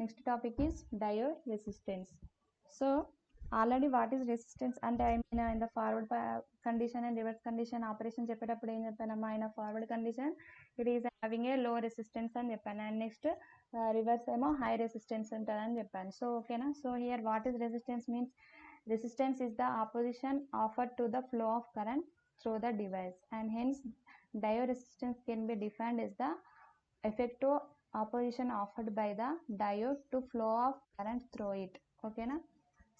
Next topic is diode resistance. So already what is resistance and I mean in the forward condition and reverse condition operation చెప్పేటప్పుడు ఏం చెప్పానమ్మా in a forward condition it is having a low resistance అని చెప్పాను and next reverse ఏమో high resistance ఉంటుందని చెప్పాను. So ఓకేనా. So here what is resistance means resistance is the opposition offered to the flow of current through the device and hence diode resistance can be defined as the effective opposition offered by the diode to flow of current through it. ఓకేనా.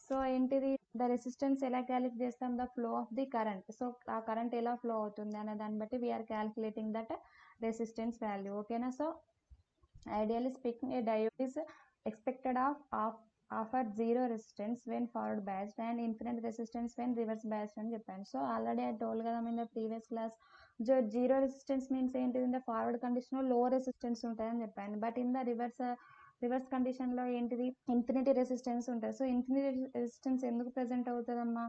So ఏంటిది the resistance ఎలా calculate చేస్తాం the flow of the current. So ఆ current ఎలా flow అవుతుంది అనే దాన్ని బట్టి we are calculating that resistance value. ఓకేనా. So ideally speaking a diode is expected offer zero resistance when forward biased and infinite resistance when reverse biased అని చెప్పాను. So already I told కదా in the previous class zero resistance means ఏంటిది in the forward condition లో resistance ఉంటుందని చెప్పాను. But in the reverse కండిషన్లో ఏంటిది infinity resistance ఉంటుంది. సో ఇన్ఫినిటీ రెసిస్టెన్స్ ఎందుకు ప్రెజెంట్ అవుతుందమ్మా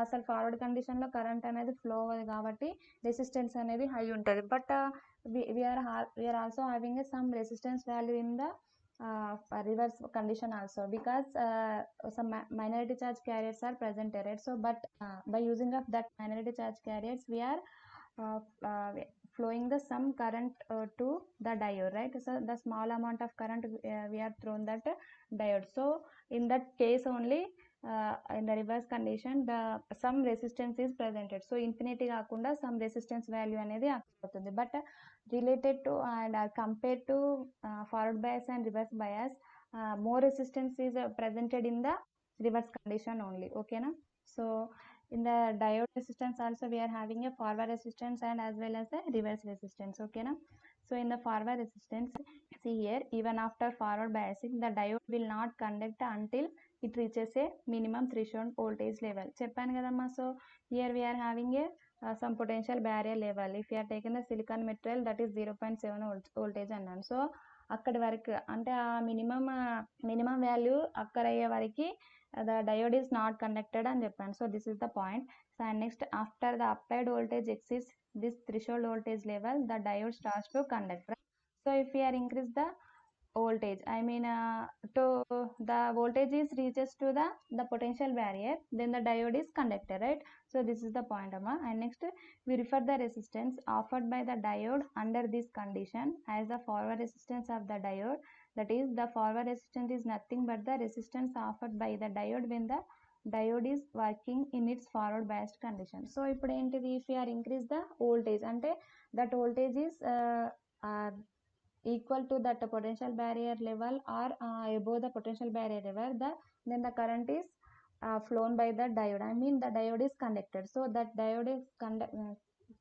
అసలు ఫార్వర్డ్ కండిషన్లో కరెంట్ అనేది ఫ్లో అవ్వదు కాబట్టి రెసిస్టెన్స్ అనేది హై ఉంటుంది. But we are also having some resistance value in the reverse condition also because some minority charge carriers are present, right? So but by using of that minority charge carriers we are flowing the some current to the diode, right? So the small amount of current we are thrown that diode. So in that case only in the reverse condition the some resistance is presented. So infinity కాకుండా some resistance value అనేది అవుతుంది. But related to and compared to forward bias and reverse bias more resistance is presented in the reverse condition only. Okay na. So in the diode resistance also we are having a forward resistance and as well as a reverse resistance. Okay na. So in the forward resistance see here even after forward biasing the diode will not conduct until it reaches a minimum threshold voltage level. చెప్పాను కదమ్మా. So here we are having a some potential barrier level if you are taking the silicon material that is 0.7 voltage అన్నాను. So అక్కడి వరకు అంటే ఆ minimum value అక్కడ అయ్యే వరకు the diode is not conducted అని చెప్పాను. So this is the point. So and next after the applied voltage exceeds this threshold voltage level the diode starts to conduct, right? So if we are increase the voltage I mean to the voltage is reaches to the potential barrier then the diode is conductor, right? So this is the point amma. And next we refer the resistance offered by the diode under this condition as the forward resistance of the diode. That is the forward resistance is nothing but the resistance offered by the diode when the diode is working in its forward biased condition. So ఇప్పుడు ఏంటిది if we are increase the voltage అంటే that voltage is equal to that potential barrier level or above the potential barrier level then the current is flown by the diode. I mean the diode is conducted. So that diode is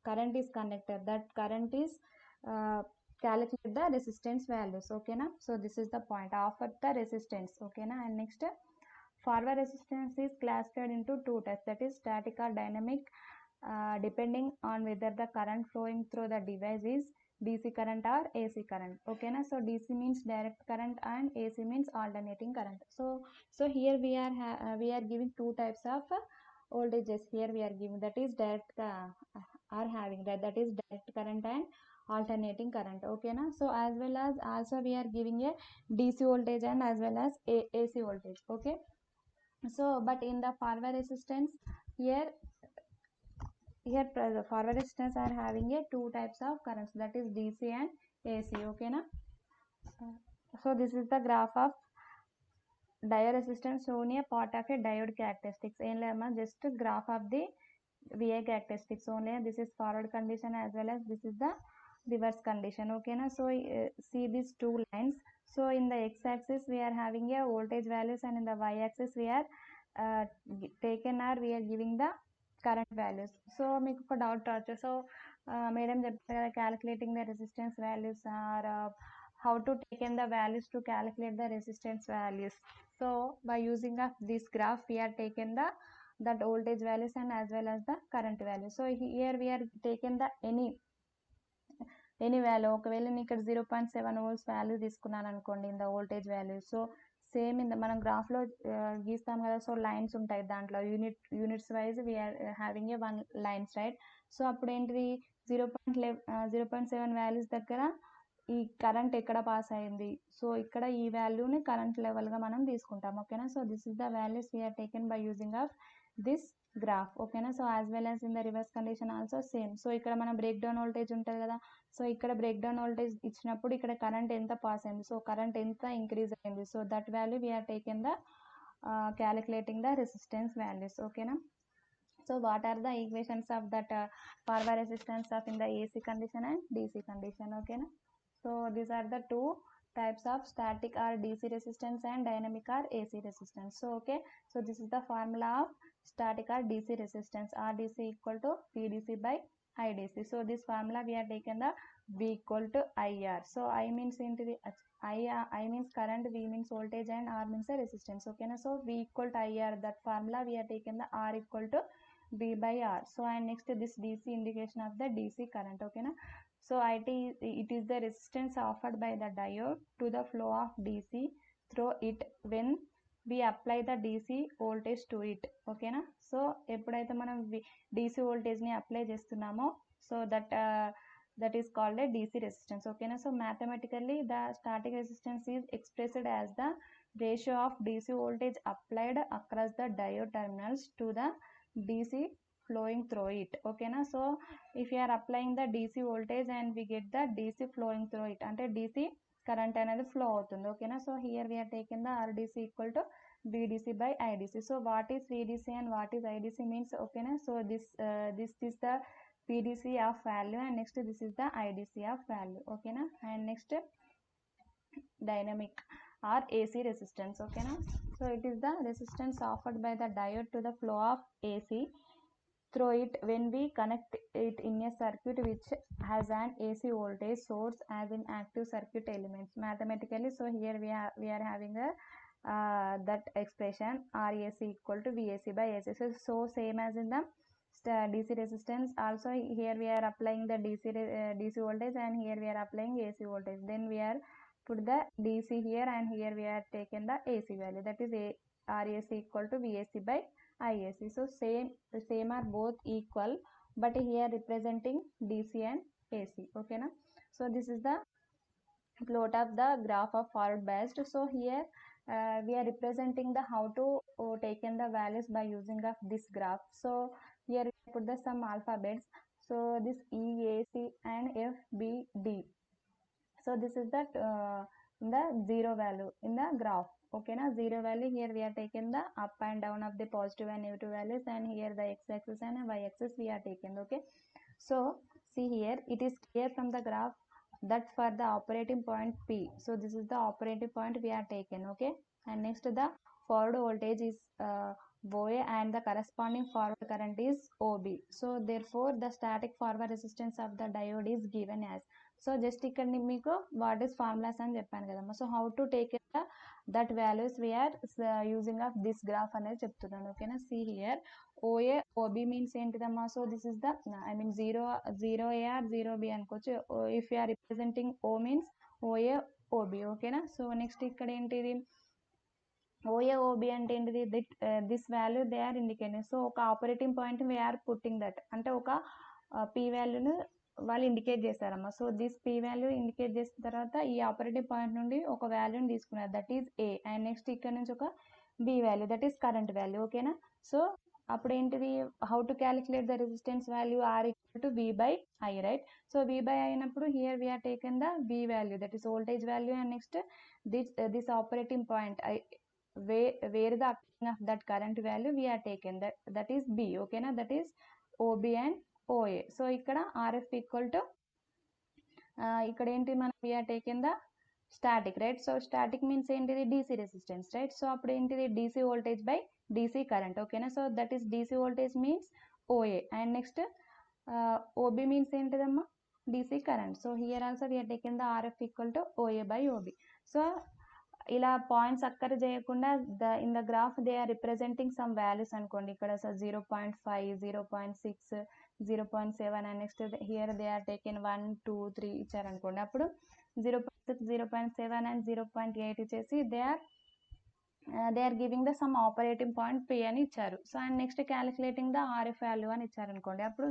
current is conducted. That current is calculate the resistance values. Okay na. So this is the point of the resistance. Okay na. And next forward resistance is classified into two types, that is static or dynamic depending on whether the current flowing through the device is DC current or AC current. Okay na. So DC means direct current and AC means alternating current. So here we are giving two types of voltages. Here we are giving that is direct are having that is direct current and alternating current. Okay na. So as well as also we are giving a DC voltage and as well as AC voltage. Okay. So but in the forward resistance here the forward resistance are having a two types of currents, that is DC and AC. Okay na. So this is the graph of diode resistance shown a part of a diode characteristics. ఏం లేదమ్మా just graph of the VI characteristics only. This is forward condition as well as this is the reverse condition. Okay na. So see these two lines. So in the x axis we are having a voltage values and in the y axis we are we are giving the current values. So మీకు ఒక doubt రావచ్చు. So madam చెప్పారు కదా calculating the resistance values are how to take in the values to calculate the resistance values. So by using of this graph we are taken that voltage values and as well as the current values. So here we are taken the any value. ఒకవేళ నేను ఇక్కడ 0.7 volts value తీసుకున్నాను అనుకోండి in the voltage value. So same in మనం గ్రాఫ్లో గీస్తాం కదా. So lines ఉంటాయి దాంట్లో units wise we are having a 1 lines, right? So అప్పుడు ఏంటిది 0.7 వాల్యూస్ దగ్గర ఈ కరెంట్ ఎక్కడ పాస్ అయింది, సో ఇక్కడ ఈ వాల్యూని కరెంట్ లెవెల్గా మనం తీసుకుంటాం. ఓకేనా, so this is the values we are taken by using of this graph. ఓకేనా, so as well as in the reverse condition also same. So ఇక్కడ మన బ్రేక్ డౌన్ వోల్టేజ్ ఉంటుంది కదా, సో ఇక్కడ బ్రేక్ డౌన్ వోల్టేజ్ ఇచ్చినప్పుడు ఇక్కడ కరెంట్ ఎంత pass అయింది, సో కరెంట్ ఎంత ఇంక్రీజ్ అయింది, so that value we are taken the calculating the resistance values. ఓకేనా, so what are the equations of that forward resistance of in the AC condition and DC condition? Okay na? So these are the two types of static or DC resistance and dynamic or AC resistance. So okay, so this is the formula of static or DC resistance. RDC equal to PDC by IDC. So this formula we are taken the V equal to IR. So I means into the I means current, V means voltage and R means the resistance. Okay na? So V equal to IR, that formula we are taken the R equal to V by R. So and next this DC indication of the DC current. Okay na? So it is the resistance offered by the diode to the flow of DC through it when we apply the DC voltage to it. Okay na? So ఎప్పుడైతే మనం DC voltage ని apply చేస్తున్నామో, so that is called a DC resistance. Okay na? So mathematically the static resistance is expressed as the ratio of DC voltage applied across the diode terminals to the DC flowing through it. Okay na? So if you are applying the DC voltage and we get the DC flowing through it, ante DC current అనేది flow అవుతుంది. Okay na? So here we are taking the RDC equal to VDC by IDC. So what is VDC and what is IDC means? Okay na? So this is the PDC of value and next this is the IDC of value. Okay na? And next dynamic or AC resistance. Okay na? So it is the resistance offered by the diode to the flow of AC through it when we connect it in a circuit which has an AC voltage source as in active circuit elements. Mathematically, so here we are having a that expression RAC equal to VAC by AC. So same as in the DC resistance, also here we are applying the DC voltage and here we are applying AC voltage. Then we are put the DC here and here we are taken the AC value, that is RAC equal to VAC by IAC. So same are both equal, but here representing DC and AC. Okay na? So this is the plot of the graph of forward biased. So here we are representing the how to taken the values by using of this graph. So here we put the some alphabets. So this E, A, C and F, B, D. So this is that in the zero value in the graph. Okay na? Zero value, here we are taking the up and down of the positive and negative values, and here the x-axis and y-axis we are taking. Okay, so see here it is clear from the graph that for the operating point P, so this is the operating point we are taken. Okay, and next the forward voltage is OA and the corresponding forward current is OB. So therefore the static forward resistance of the diode is given as. So just ఇక్కడ మీకు what is formulas అని చెప్పాను కదమ్మా. So how to take that values we are using of this graph అనేది చెప్తున్నాను. ఓకేనా, see here O A O B means ఏంటిదమ్మా? So this is the I mean zero A or zero B అనుకోవచ్చు. If you are representing O means O A O B. ఓకేనా, so next ఇక్కడ ఏంటిది ఓఏ ఓబి అంటే ఏంటిది? This value they are indicating. So ఒక operating point we are putting that, అంటే ఒక పి వాల్యూను వాళ్ళు ఇండికేట్ చేశారమ్మా. So this P value indicate చేసిన తర్వాత ఈ ఆపరేటింగ్ పాయింట్ నుండి ఒక వాల్యూని తీసుకున్నారు, that is A, and next ఇక్కడ నుంచి ఒక B value, that is current value. ఓకేనా, సో అప్పుడు ఏంటిది? How to calculate the resistance value? R equal to V by I, right? So V by అయినప్పుడు here we are taken the V value, that is voltage value, and next this operating point where the acting of that current value we are taken, that is B. okay na, that is OB and OA. So ఇక్కడ RF equal to ఇక్కడ ఏంటి మనం we are taken the static, right? So static means ఏంటిది? DC resistance, right? So అప్పుడు ఏంటిది? DC voltage by DC current. ఓకేనా, so that is DC voltage means OA, and next OB means ఏంటిదమ్మా? DC current. So here also we are taken the RF equal to OA by OB. So ఇలా points occur చేయకుండా in the graph they are representing some values అనుకోండి. ఇక్కడ 0.5, 0.6, 0.7 and next here they are taken 1, 2, 3 ఇచ్చారనుకోండి. అప్పుడు 0.6, 0.7 and 0.8 ఇచ్చేసి they are giving the some operating point P అని ఇచ్చారు. So and next calculating the RF value అని ఇచ్చారనుకోండి. అప్పుడు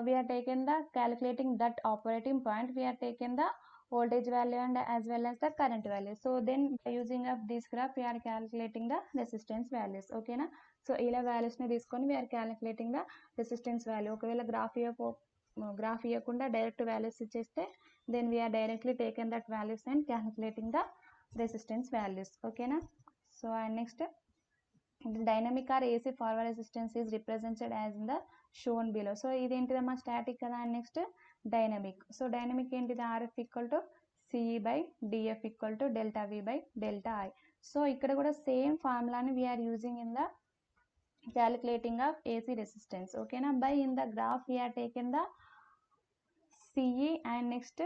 we are taken the calculating that operating point, we are taken the voltage value and as well as the current value. So then by using of this graph we are calculating the resistance values. Okay na. So ఇలా values ని తీసుకొని we are calculating the resistance value. ఒకవేళ graph ఇవ్వకుండా direct values ఇచ్చేస్తే then we are directly taken that values and calculating the resistance values. Okay na. So and next the dynamic or AC forward resistance is represented as in the shown below. So ఇదేంటిదమ్మా static కదా. And next dynamic. So dynamic ఏంటిది, RF equal to CE by DF equal to delta V by delta I. So ఇక్కడ కూడా same ఫార్ములాని we are using in the calculating of AC resistance. Okay na. By in the graph we are taken the CE and next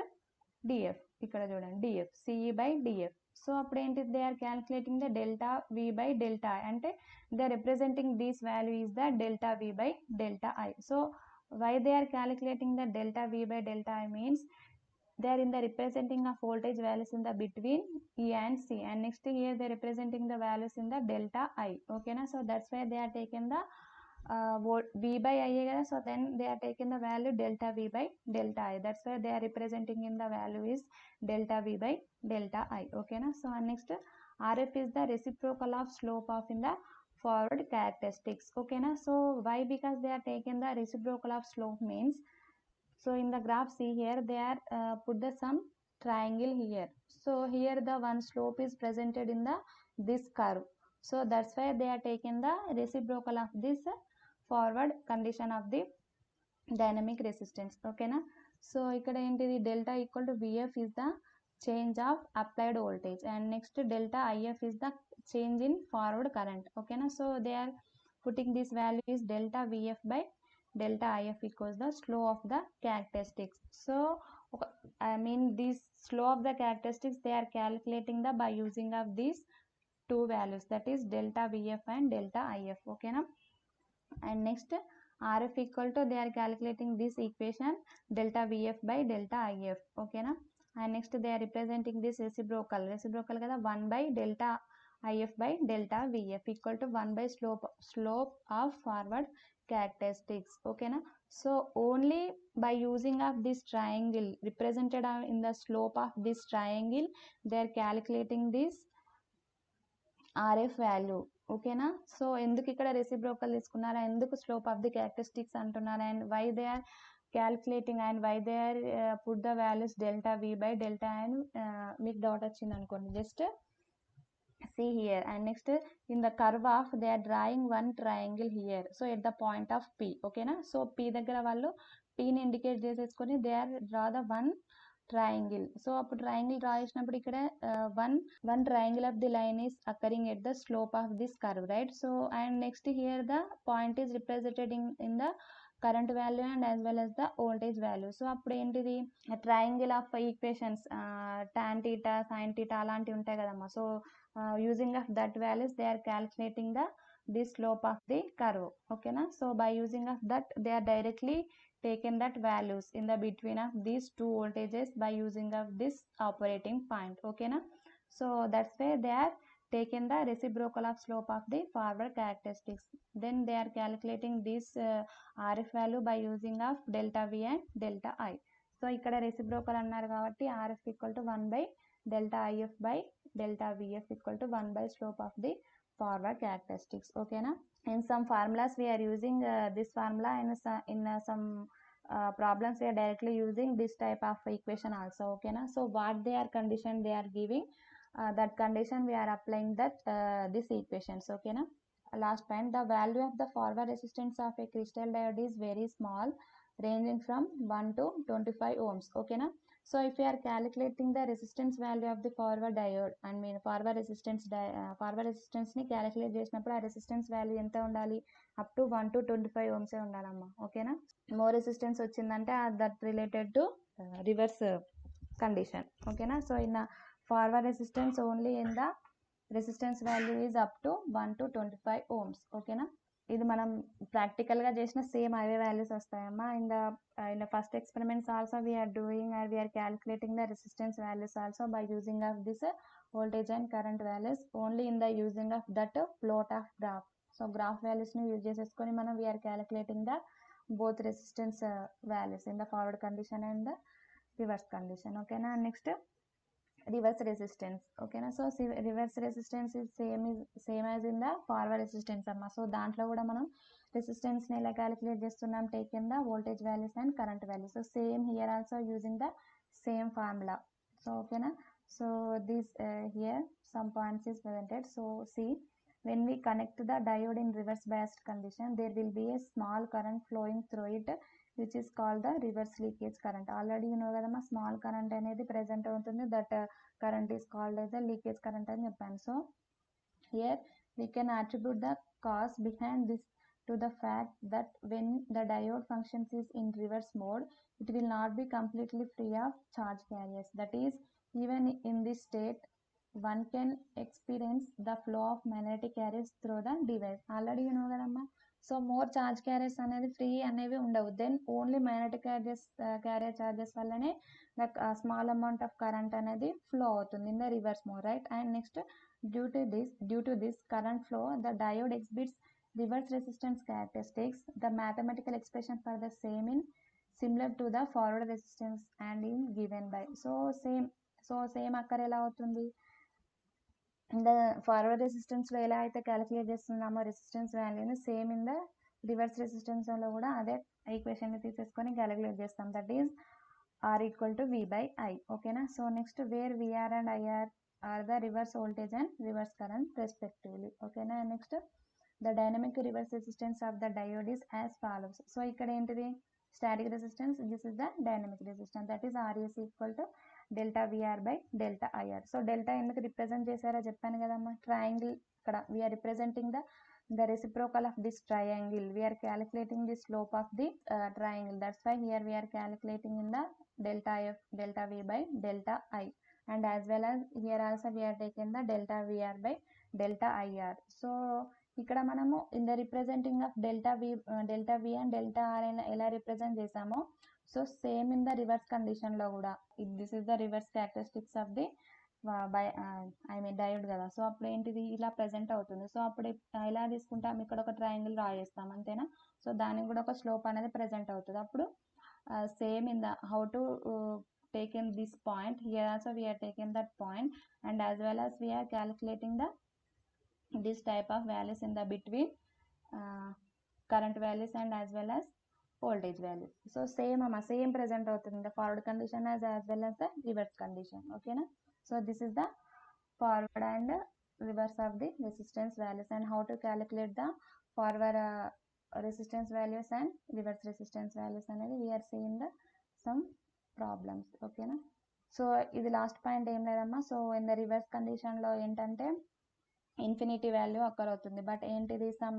DF. ఇక్కడ చూడండి DF, CE by DF. So అప్పుడు ఏంటి, they are calculating the delta V by delta I, అంటే they are representing this value is the delta V by delta I. So why they are calculating the delta V by delta I means they are in the representing of voltage values in the between E and C, and next here they are representing the values in the delta I. Okay na. So that's why they are taken the V by I kada. So then they are taken the value delta V by delta I. That's why they are representing in the value is delta V by delta I. Okay na. So next RF is the reciprocal of slope of in the forward characteristics. Okay na. So why, because they are taken the reciprocal of slope means, so in the graph see here they are put the some triangle here. So here the one slope is presented in the this curve. So that's why they are taken the reciprocal of this forward condition of the dynamic resistance. Okay na. So ikkada enti delta equal to Vf is the change of applied voltage, and next delta If is the change in forward current. Okay na. So they are putting this value is delta Vf by delta If equals the slope of the characteristics. So I mean this slope of the characteristics they are calculating the by using of these two values, that is delta Vf and delta If. Okay na. And next RF equal to, they are calculating this equation delta Vf by delta If. Okay na. And next they are representing this reciprocal kada 1 by delta If by delta Vf equal to 1 by slope of forward characteristics. Okay na. So only by using of this triangle represented in the slope of this triangle they are calculating this RF value. Okay na. So ఎందుకు ఇక్కడ reciprocal తీసుకున్నారా, ఎందుకు slope of the characteristics అంటున్నారా, and why they are calculating and why they are put the values delta V by delta and మీకు doubt వచ్చింది అనుకోండి, just see here. And next in the curve of they are drawing one triangle here, so at the point of P. Okay na. So P దగ్గర వాళ్ళు P ని indicate చేసేసుకొని they are draw the one triangle. So అప్పుడు triangle draw చేసినప్పుడు ఇక్కడ one triangle of the line is occurring at the slope of this curve, right? So and next here the point is represented in the current value and as well as the voltage value. So అప్పుడు ఏంటిది triangle of equations tan theta sin theta అలాంటివి ఉంటాయి కదమ్మా. So using of that values they are calculating the slope of the curve. Okay na. So by using of that they are directly taken that values in the between of these two voltages by using of this operating point. Okay na. So that's why they are taken the reciprocal of slope of the forward characteristics. Then they are calculating this RF value by using of delta V and delta I. So ikkada reciprocal annaru kabatti RF equal to 1 by delta IF by delta Vf equal to 1 by slope of the forward characteristics. Okay na. In some formulas we are using this formula, and in some problems we are directly using this type of equation also. Okay na. So what they are condition they are giving, that condition we are applying that this equations. Okay na. Last point, the value of the forward resistance of a crystal diode is very small, ranging from 1 to 25 ohms. Okay na. So if you are calculating the resistance value of the forward diode, I mean forward resistance ni calculate చేసినప్పుడు ఆ resistance value ఎంత ఉండాలి, up to 1 to 25 ohms ఉండాలమ్మా. ఓకేనా. More resistance వచ్చిందంటే that related to reverse condition. ఓకేనా. So in forward resistance only in the resistance value is up to 1 to 25 ohms. ఓకేనా. ఇది మనం ప్రాక్టికల్గా చేసిన సేమ్ అవే వాల్యూస్ వస్తాయమ్మా. In the first experiments also we are doing and we are calculating the resistance values also by using of this voltage and current values only in the using of that plot of graph. So graph వాల్యూస్ని use చేసేసుకొని మనం we are calculating the both resistance values in the forward condition and the reverse condition. Okay na. Next reverse resistance. Okay na. So reverse resistance is same as in the forward resistance amma. So dantlo kuda manam resistance ni ela calculate chestunnam, taken the voltage values and current values. So same here also using the same formula. So okay na. So this here some points is presented. So see, when we connect the diode in reverse biased condition, there will be a small current flowing through it, which is called the reverse leakage current. Already you know kadamma, small current అనేది present అవుతుంది, that current is called as the leakage current అని చెప్పాను. So here we can attribute the cause behind this to the fact that when the diode functions is in reverse mode, it will not be completely free of charge carriers. That is, even in this state, one can experience the flow of magnetic carriers through the device. Already you know kadamma. So more charge carriers అనేది free అనేవి ఉండవు, then only magnetic carrier charges వల్లనే like small amount of current అనేది flow అవుతుంది in the reverse mode, right? And next due to this current flow, the diode exhibits reverse resistance characteristics. The mathematical expression for the same in similar to the forward resistance and in given by. So same అక్కడ ఎలా అవుతుంది, the forward resistance లో ఎలా అయితే calculate చేస్తున్నామో resistance వాల్యూని, same in the reverse resistance లో కూడా అదే ఈక్వేషన్ ని తీసేసుకొని క్యాలిక్యులేట్ చేస్తాం. That is R equal to V by I. ఓకేనా. So next where VR and IR are the reverse voltage and reverse current respectively. ఓకేనా. Next the dynamic reverse resistance of the diode is as follows. So ఇక్కడ ఏంటిది static resistance, this is the dynamic resistance, that is RES equal to delta VR by delta IR. So delta ఎందుకు represent చేశారో చెప్పాను కదమ్మా, triangle ఇక్కడ we are representing the reciprocal of this triangle, we are calculating the slope of the triangle. That's why here we are calculating in the delta F, delta V by delta I, and as well as here also we are taking the delta VR by delta IR. So ఇక్కడ మనము in the representing of delta V and delta R ఎలా represent చేసామో, so same in the reverse condition లో కూడా this is the reverse characteristics of the diode కదా. So అప్పుడు ఏంటిది ఇలా ప్రెజెంట్ అవుతుంది. సో అప్పుడు ఎలా తీసుకుంటాం, ఇక్కడ ఒక ట్రయాంగిల్ డ్రా చేస్తాం అంతేనా. సో దానికి కూడా ఒక స్లోప్ అనేది ప్రెజెంట్ అవుతుంది. అప్పుడు same in the how to taken this point, here also we are taken that point, and as well as we are calculating the this type of values in the between current values and as well as voltage values. So same present అవుతుంది in the forward condition as well as the reverse condition. Okay na. So this is the forward and reverse of the resistance values, and how to calculate the forward resistance values and reverse resistance values అనేది we are seeing the some problems. ఓకేనా. So ఇది last point ఏం లేదమ్మా. So in the reverse condition లో ఏంటంటే infinity value అక్కర్ అవుతుంది, but ఏంటిది some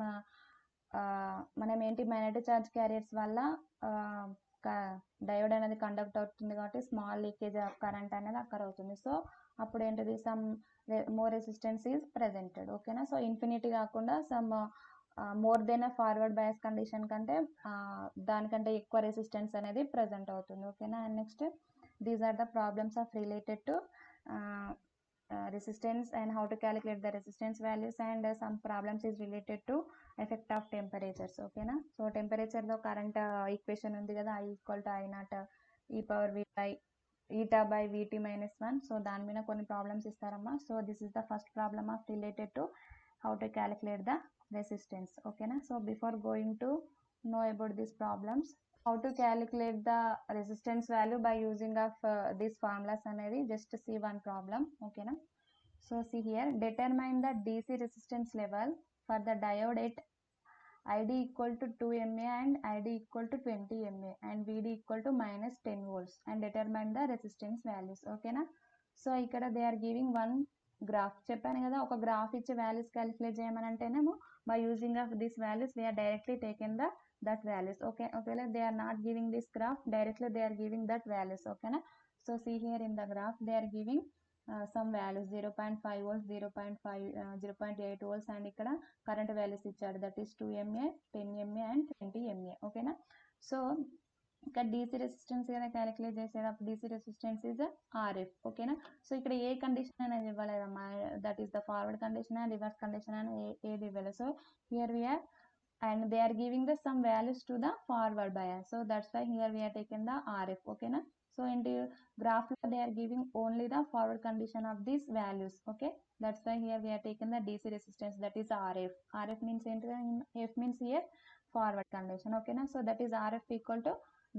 మనం ఏంటి మ్యాగ్నెటిక్ చార్జ్ క్యారియర్స్ వల్ల డయోడ్ అనేది కండక్ట్ అవుతుంది కాబట్టి స్మాల్ లీకేజ్ ఆఫ్ కరెంట్ అనేది అక్కర్ అవుతుంది. సో అప్పుడు ఏంటిది some more resistance is presented. ఓకేనా. సో ఇన్ఫినిటీ కాకుండా some more then forward bias condition కంటే దానికంటే ఎక్కువ రెసిస్టెన్స్ అనేది ప్రెజెంట్ అవుతుంది. ఓకేనా. And next these are the problems of related to resistance and how to calculate the resistance values, and some problems is related to effect of temperatures. Okay na. So temperature lo current equation undi kada, I equal to I naught e power V by eta by Vt minus 1. so దాని మీద కొన్ని problems ఇస్తారమ్మా. So this is the first problem of related to how to calculate the resistance. okay na. So before going to know about these problems, how to calculate the resistance value by using of these formulas అనేది just see one problem. okay na. So see here, determine the DC resistance level for the diode at ID equal to 2 mA and ID equal to 20 mA and VD equal to minus 10 volts, and determine the resistance values. okay na. So ఇక్కడ they are giving one graph. చెప్పాను కదా, ఒక graph ఇచ్చి values calculate చేయమని అంటేనేమో by using of these values we are directly taken the that values. okay they are not giving this graph directly, they are giving that values. okay na. So see here in the graph they are giving some values 0.5 volts, 0.8 volts, and ఇక్కడ current values ఇచ్చాడు, that is 2 mA, 10 mA and 20 mA. ఓకేనా. So ఇక్కడ DC resistance కదా calculate చేసేటప్పుడు DC resistance is RF. ఓకేనా. So ఇక్కడ ఏ condition అనేది ఇవ్వలేదమ్మా, that is the forward condition and reverse condition అని ఏది ఇవ్వలేదు. So here we are and they are giving the some values to the forward bias, so that's why here we are taken the RF. okay na. So in the graph they are giving only the forward condition of these values. Okay, that's why here we are taking the DC resistance, that is RF. RF means F means here forward condition. Okay na, so that is RF equal to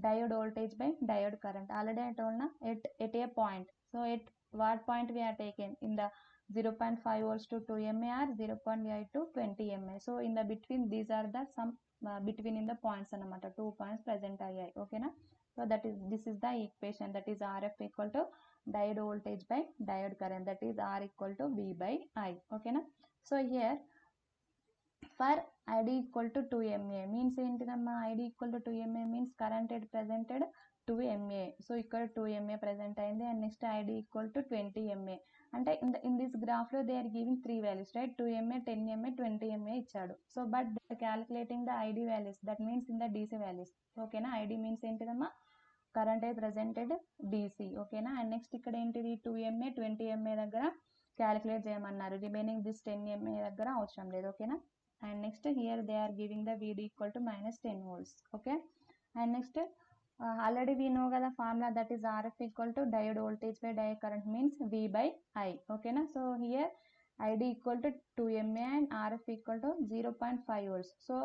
diode voltage by diode current. Already I told na, at a point. So at what point we are taken in the 0.5 volts to 2 mA or 0.5 to 20 mA. So in the between, these are the some between in the points anamata, 2 points present ayyayi. Okay na, so that is, this is the equation, that is RF equal to diode voltage by diode current, that is R equal to V by I. Okay na, so here for ID equal to 2 mA means ఏంటిదమ్మా, ID equal to 2 mA means current presented 2 mA. So ఇక్కడ 2 mA present అయింది, and next ID equal to 20 mA. అంటే in this graph లో they are giving 3 values, right? 2 mA, 10 mA, 20 mA ఇచ్చాడు. So but they are calculating the ID values, that means in the DC values. ఓకేనా, ID means ఏంటిదమ్మా, current presented DC. ఓకేనా, and next ఇక్కడ ఏంటిది 2 mA 20 mA దగ్గర calculate చేయమన్నారు, remaining this 10 mA దగ్గర అవసరం లేదు. ఓకేనా, and next here they are giving the VD equal to minus 10 volts. Okay, and next already we know the formula, that is RF equal to diode voltage by diode current means V by I. Okay na, so here ID equal to 2 mA and RF equal to 0.5 volts. So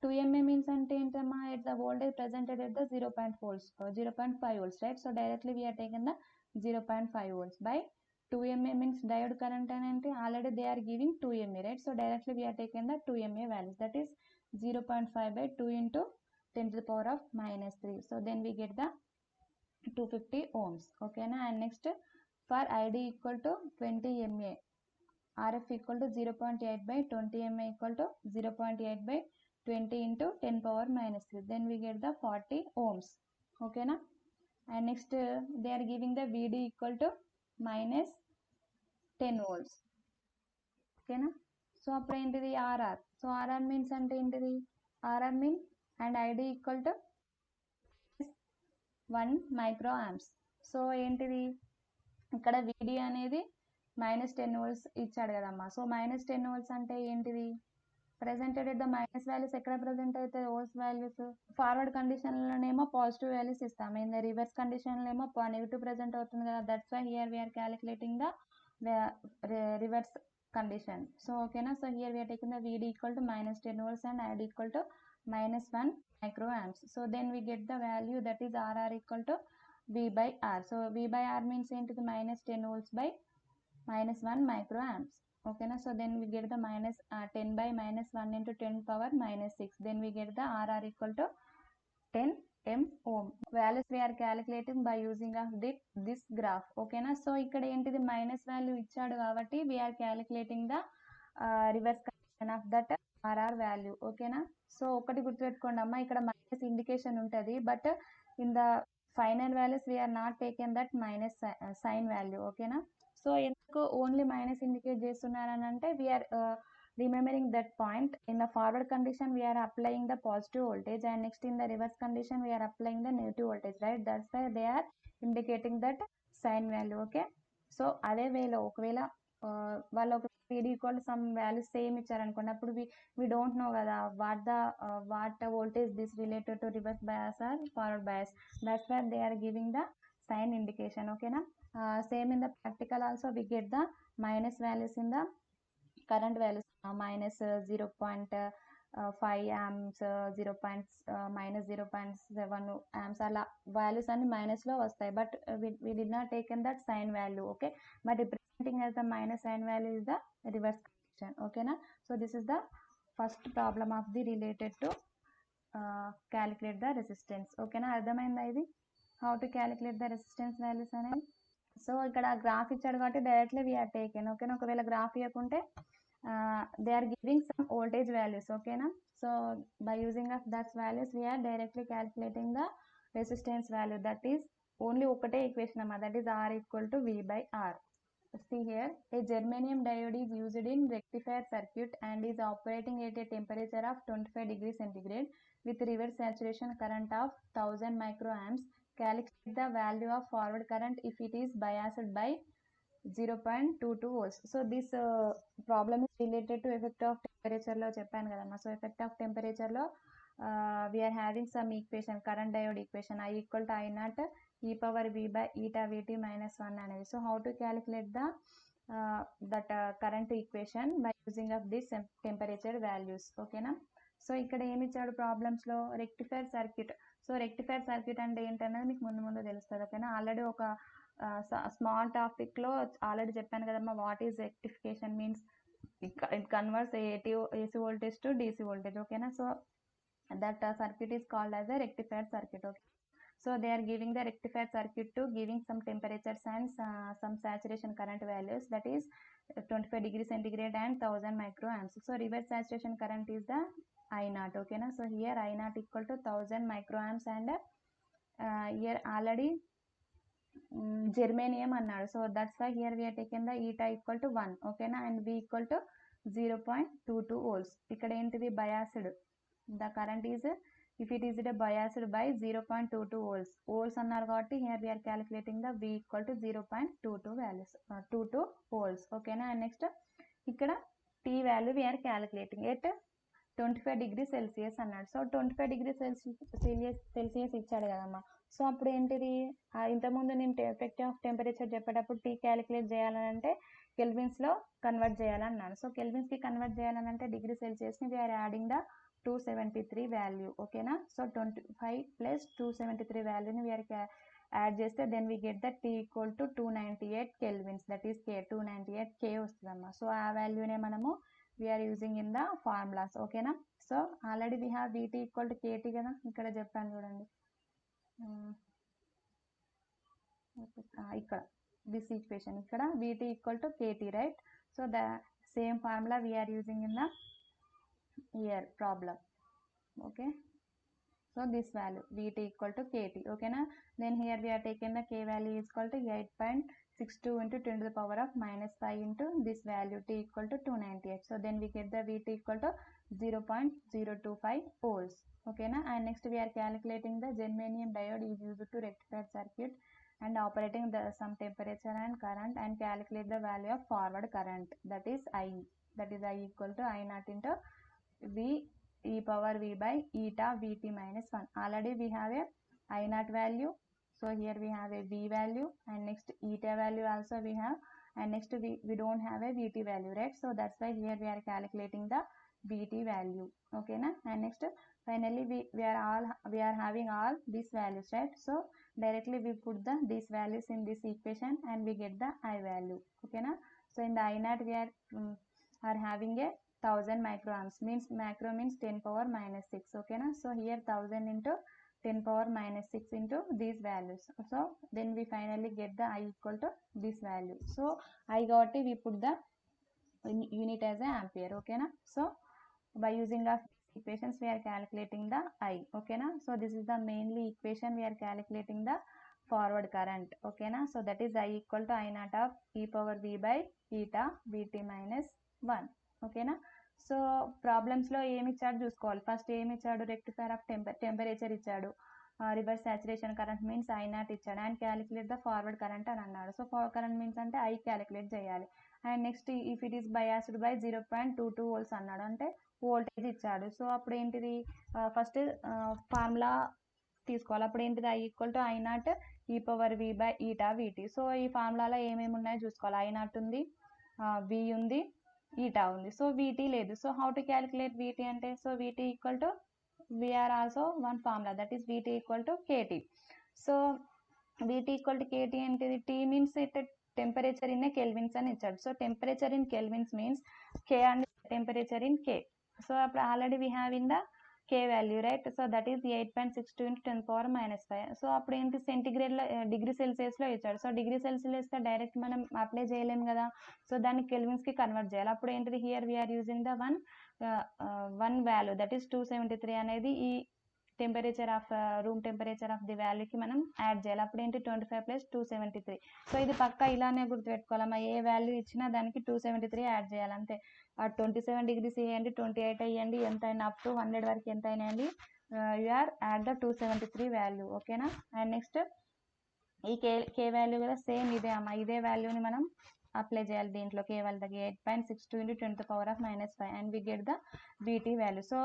2 mA means ante entama, at the voltage presented at the 0.5 volts, right? So directly we are taking the 0.5 volts by 2 mA means diode current and already they are giving 2 mA, right? So directly we are taking the 2 mA values, that is 0.5 by 2 into 10 to the power of minus 3. So then we get the 250 ohms. Okay na, and next for ID equal to 20 mA, RF equal to 0.8 by 20 mA equal to 0.8 by 20 into 10 power minus 3. Then we get the 40 ohms. Okay na, and next they are giving the VD equal to minus 10 volts. ఓకేనా, so అప్పుడు ఏంటిది RR. So RR means అంటే ఏంటిది, RR mean and ID equal to 1 micro amps. So ఏంటిది ఇక్కడ VD అనేది -10 volts ఇచ్చాడు కదమ్మా. సో -10 volts అంటే ఏంటిది, presented at the minus values ఎక్కడ ప్రెసెంట్ అవుతుంది, ఓల్స్ వాల్యూస్ ఫార్వర్డ్ కండిషన్లోనేమో పాజిటివ్ వాల్యూస్ ఇస్తాము, ఇన్ ద రివర్స్ కండిషన్లో ఏమో నెగిటివ్ ప్రెసెంట్ అవుతుంది కదా. That's why here we are calculating the reverse condition. So okay na, so here we are taking the VD equal to -10 volts and ID equal to -1 microamps. So then we get the value, that is RR equal to V by R. So V by R means into the -10 volts by -1 microamps. Okay na, so then we get the 10 by -1 into 10 power -6. Then we get the RR equal to 10 ohm. Values we are calculating by using of this graph. Okay na, so ఇక్కడ ఏంటిది minus value ఇచ్చాడు కాబట్టి we are calculating the reverse condition of that RR value. ఓకేనా, so ఒకటి గుర్తుపెట్టుకోండి అమ్మా, ఇక్కడ minus indication ఉంటుంది, but in the final values we are not taken that minus sign value. ఓకేనా, సో ఎందుకు ఓన్లీ మైనస్ ఇండికేట్ చేస్తున్నారని అంటే we are remembering that point, in the forward condition we are applying the positive voltage and next in the reverse condition we are applying the negative voltage, right? That's why they are indicating that sign value. Okay, so అదే వేలో ఒకవేళ వాళ్ళు ఒక VD equal some values same ఇచ్చారనుకోండి, అప్పుడు we don't know కదా what voltage this related to reverse bias or forward bias. That's why they are giving the sign indication. Okay na, same in the practical also we get the minus values in the current values, minus 0.5 amps, minus 0.7 amps, అలా values అన్ని minus లో వస్తాయి, but we did not taken that sign value. Okay, but representing as the minus sign value is the reverse condition. Okay na, so this is the first problem of the related to calculate the resistance. Okay na, అర్థమైందా ఇది, how to calculate the resistance values అనేది. So ఇక్కడ graph ఇచ్చాడు కాబట్టి directly we are taken. ఓకేనా, ఒకవేళ graph ఇవ్వకుంటే they are giving some voltage values. Okay na, so by using of that values we are directly calculating the resistance value, that is only ఒకటే equation amma, that is R equal to V by R. See here, a germanium diode is used in rectifier circuit and is operating at a temperature of 25 degrees centigrade with reverse saturation current of 1000 microamps. Calculate the value of forward current if it is biased by 0.22 volts. So this problem is related to effect of temperature లో చెప్పాను కదమ్మా. So effect of temperature లో we are having some equation, current diode equation, I equal to I naught e power v by eta vt minus 1 అనేది. So how to calculate that current equation by using of this temperature values. ఓకేనా. So ఇక్కడ ఏమి ఇచ్చాడు ప్రాబ్లమ్స్లో, rectifier circuit. So rectifier circuit అంటే ఏంటనేది మీకు ముందు తెలుస్తుంది. ఓకేనా. ఆల్రెడీ ఒక స్మాల్ టాపిక్లో ఆల్రెడీ చెప్పాను కదమ్మా, what is rectification means it converts AC voltage to DC voltage. Okay na. So that circuit is called as a rectifier circuit. Okay. So they are giving the rectifier circuit to giving some temperatures and some saturation current values, that is 25 degrees centigrade and 1000 microamps. So reverse saturation current is the I0. Okay na. So here I0 equal to 1000 microamps and here already germanium అన్నాడు. So that's why here we are taken the eta equal to 1. ఓకేనా. And V equal to 0.22 volts. ఇక్కడ ఏంటిది biased, the current is if it is biased by 0.22 volts. Volts అన్నారు కాబట్టి here we are calculating the V equal to 0.22 values 22 volts. ఓకేనా. And next ఇక్కడ T value we are calculating at 25 degrees Celsius అన్నాడు. So 25 degrees Celsius ఇచ్చాడు కదమ్మా. So అప్పుడు ఏంటిది, ఇంతకుముందు నేను ఎఫెక్ట్ ఆఫ్ టెంపరేచర్ చెప్పేటప్పుడు టీ క్యాలిక్యులేట్ చేయాలని అంటే కెల్విన్స్లో కన్వర్ట్ చేయాలన్నాను. సో కెల్విన్స్కి కన్వర్ట్ చేయాలని అంటే డిగ్రీ సెల్సియస్ని వీఆర్ యాడింగ్ ద 273 వాల్యూ. ఓకేనా. సో 25 ప్లస్ 273 వాల్యూని వీఆర్ యాడ్ చేస్తే then we get the T equal to 298 kelvins, that is K 298 K వస్తుందమ్మా. సో ఆ వాల్యూనే మనము we are using in the formulas. ఓకేనా. So already we have VT equal to KT కదా, ఇక్కడ చెప్పాను చూడండి. ఇక్కడ దిస్ ఈక్వేషన్, ఇక్కడ VT equal to KT, right. So the same formula we are using in the year problem. Okay. So this value VT equal to KT. ఓకేనా. Then here we are taken the K value equal to 8.62 into 10 to the power of -5 into this value T equal to 298. So then we get the VT equal to 0.025 volts. Okay na. And next we are calculating the germanium diode is used to rectify circuit and operating the some temperature and current and calculate the value of forward current, that is I. That is I equal to I0 into V e power V by eta VT minus 1. Already we have a I0 value. So here we have a V value and next eta value also we have, and next we don't have a VT value, right. So that's why here we are calculating the VT value. Okay na. And next finally we are having all these values, right. So directly we put these values in this equation and we get the I value. Okay na. So in the I0 we are having a 1000 microamps, means macro means 10 power minus 6. Okay na. So here 1000 into 10 power minus 6 into these values. So then we finally get the I equal to this value. So I got it, we put the unit as a ampere. Okay na. So by using of equations we are calculating the I. Okay na. So this is the mainly equation we are calculating the forward current. Okay na. So that is I equal to I0 of e power V by eta VT minus 1. Okay na. So ప్రాబ్లమ్స్లో ఏమి ఇచ్చాడు చూసుకోవాలి. First ఏమి ఇచ్చాడు, rectifier of temperature ఇచ్చాడు, reverse saturation current means I0 ఇచ్చాడు, and calculate the forward current అని అన్నాడు. So forward current means అంటే I క్యాలిక్యులేట్ చేయాలి. And next if it is biased by 0.22 volts అన్నాడు, అంటే వోల్టేజ్ ఇచ్చాడు. సో అప్పుడు ఏంటిది, ఫస్ట్ ఫార్ములా తీసుకోవాలి. అప్పుడు ఏంటిది I equal to I0 e power V by eta VT. So ఈ ఫార్ములాలో ఏమేమి ఉన్నాయో చూసుకోవాలి. I0 ఉంది, V ఉంది, ఈటా ఉంది. సో VT లేదు. So how to calculate VT అంటే, so VT equal to we are also one formula, that is VT equal to KT. So VT equal to KT ఏంటిది, T means it temperature in kelvins అని ఇచ్చాడు. So temperature in kelvins means K and temperature in K. So అప్పుడు already we have in the K value, right. So that is 8.62 into 10 power minus 5. So అప్పుడు ఏంటి, సెంటిగ్రేడ్లో degree సెల్సియస్లో ఇచ్చాడు. So degree సెల్సియస్లో direct మనం అప్లై చేయలేము కదా. సో దాన్ని కెల్విన్స్కి కన్వర్ట్ చేయాలి. అప్పుడు ఏంటిది, here we are using the one value, that is 273 అనేది ఈ temperature of room temperature of the వాల్యూకి మనం యాడ్ చేయాలి. అప్పుడు ఏంటి 25 ప్లస్ 273. సో ఇది పక్కా ఇలానే గుర్తుపెట్టుకోవాలమ్మా, ఏ వాల్యూ ఇచ్చినా దానికి 273 యాడ్ చేయాలి అంతే. 27 degrees వేయండి, 28 వేయండి, ఎంత అయినా అప్ టు 100 వరకు ఎంత అయినా అండి, యూఆర్ యాడ్ ద 273 వాల్యూ. ఓకేనా. అండ్ నెక్స్ట్ ఈ కే వాల్యూ కూడా సేమ్ ఇదే అమ్మా, ఇదే వాల్యూని మనం అప్లై చేయాలి దీంట్లోకి వాళ్ళకి 8.62 into 10 to the power of -5 and we get the Vt value. So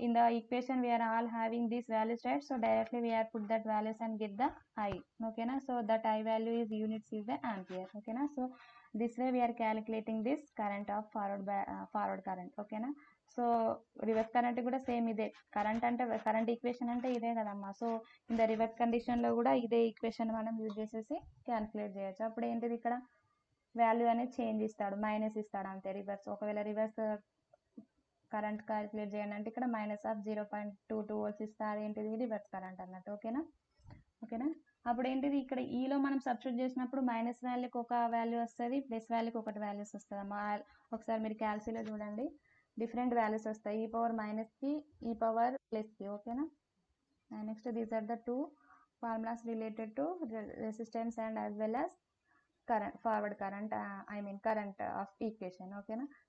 in the equation we are all having these values, right? So directly we are put that values and get the I. Okay na? So that I value is units is the ampere. Okay na? So this way we are calculating this current of forward current. Okay na? So reverse current కూడా same ఇదే. Current equation అంటే ఇదే కదమ్మా. So in the reverse కండిషన్లో కూడా ఇదే equation మనం use చేసేసి క్యాలిక్యులేట్ చేయొచ్చు. అప్పుడు ఏంటిది ఇక్కడ వాల్యూ అనేది చేంజ్ ఇస్తాడు, మైనస్ ఇస్తాడు అంతే. రివర్స్ ఒకవేళ రివర్స్ కరెంట్ క్యాలిక్యులేట్ చేయండి అంటే ఇక్కడ -0.22 volts ఇస్తారు. ఏంటిది రివర్స్ కరెంట్ అన్నట్టు. ఓకేనా. అప్పుడు ఏంటిది ఇక్కడ ఈలో మనం సబ్స్టిట్యూట్ చేసినప్పుడు మైనస్ వాల్యూకి ఒక వాల్యూ వస్తుంది, ప్లస్ వాల్యూకి ఒకటి వాల్యూస్ వస్తుంది అమ్మా. ఒకసారి మీరు క్యాల్సిలో చూడండి, డిఫరెంట్ వాల్యూస్ వస్తాయి, ఈ పవర్ మైనస్కి, ఈ పవర్ ప్లస్కి. ఓకేనా. Next these are the two formulas related to resistance and as well as current, forward current, current of equation. Okay na.